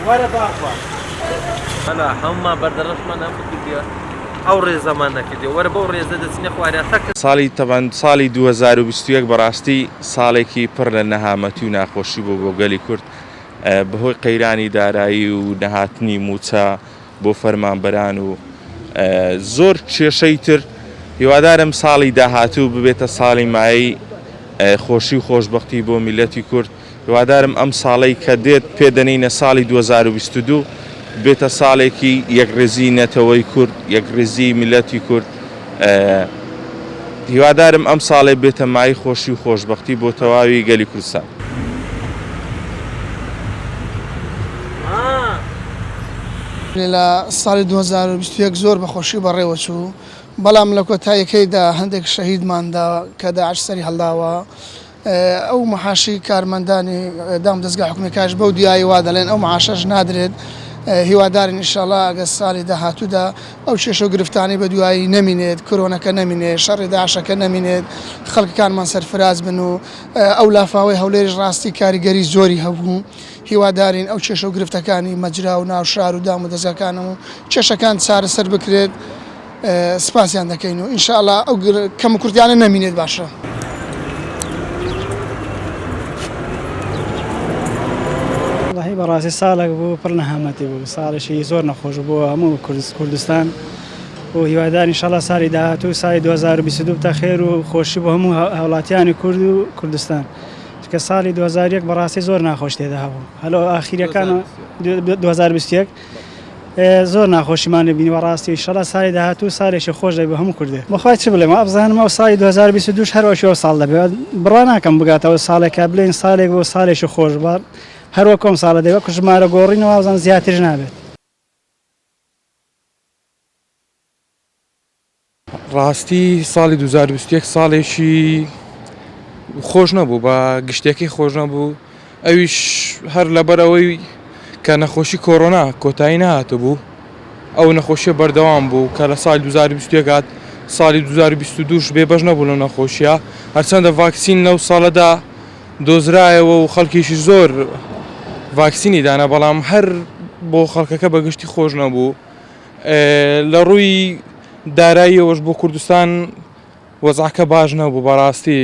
وەرە باخوا هەلا هەمومان بەردەڕەشمان هەم بکردیە ئەو ڕێزەمان نەکردی وەرە بەو ڕێزە دەچنە خوارێتەکە ساڵی تەبەن ساڵی 2021 بەڕاستی ساڵێکی پڕ لە نەهامەتی و ناخۆشی بۆ گەلی کورد بەهۆی قەیرانی دارایی و نەهاتنی موچە بۆ فەرمانبەران و زۆر کێشەی تر هیوادارم ساڵی داهاتوو ببێتە ساڵی مایی خۆشی و خۆشبەختی بۆ میلەتی کورد هیوادارم ئەم ساڵەی کە دێت پێدەنینە ساڵی 2022 بێتە ساڵێکی یەکڕێزی نەتەوەی کورد یەکڕێزی میلەتی کورد هیوادارم ئەم ساڵێ بێتە مای خۆشی و خۆشبەختی بۆ تەواوی گەلی کوردستان لە ساڵی 2021 زۆر بەخۆشی بەڕێوە چوو بەڵام لە کۆتاییەکەیدا هەندێک شەهیدماندا کە داعش سەری هەڵداوە ئەو مەحاشی کارمەندانی دام دەستگای حکومەتیش بەو دیایی وا دەڵێن ئەو مەحاشەش نادرێت هیوادارین ئینشاءڵڵا ئەگە ساڵی داهاتوودا ئەو کێشە و گرفتانی بە دوایی نەمینێت کۆرۆنەکە نەمینێت شەڕی داعشەکە نەمینێت خەڵکەکانمان سەرفراز بن و ئەو لافاوەی هەولێریش ڕاستی کاریگەری زۆری هەبوو هیوادارین ئەو کێشە و گرفتەکانی مەجرا و ناو شار و دام و دەستگاکانم و کێشەکان چارەسەر بکرێت سپاسیان دەکەین و ئینشاءڵڵا ئەو کەم کوردیانە نەمینێت باشە. بەڕاستی ساڵێک بوو پڕ نەهامەتی بوو ساڵێکی زۆر نەخۆش بووە هەموو کوردستان و هیوادار ئینشاڵڵا ساڵی داهاتوو ساڵی 2022 تا خێر و خۆشی بۆ هەموو هاوڵاتیانی کورد و کوردستان کە ساڵی 2001 بەڕاستی زۆر ناخۆش تێدا هەبوو هەلو ئاخیرەکان 2021 زۆر ناخۆشیمان بینی بەڕاستی ئینشاڵڵا ساڵی داهاتوو ساڵێکی خۆش دەبێت بە هەموو کوردێ بەخوای چ بڵێم ئەبزانم ئەو ساڵی 2022 هەروەشەوە ساڵ دەبێت بڕوا ناکەم بگاتەوە ساڵێکە بڵێن ساڵێک بۆ ساڵێکی خۆش بار هەروە کۆم ساڵە دەوە کوژمارە گۆڕینەوە ئازان زیاتر نابێت. ڕاستی ساڵی 2021 ساڵێکی خۆش نەبوو بە گشتێکی خۆش نەبوو ئەویش هەر لەبەرەوەی کە نەخۆشی کۆڕۆنا کۆتایی نهاتە بوو ئەو نەخۆشیە بەردەوام بوو کە لە ساڵی 2021 هات ساڵی 2022 بێبەش نەبوو لە نەخۆشیە هەرچەندە ڤاکسین لەو ساڵەدا دۆزرایەوە و خەڵکیشی زۆر ڤاکسینی دانا بەڵام هەر بۆ خەڵکەکە بەگشتی خۆش نەبوو لە ڕووی داراییەوەش بۆ کوردستان وەزعەکە باش نەبوو بەڕاستی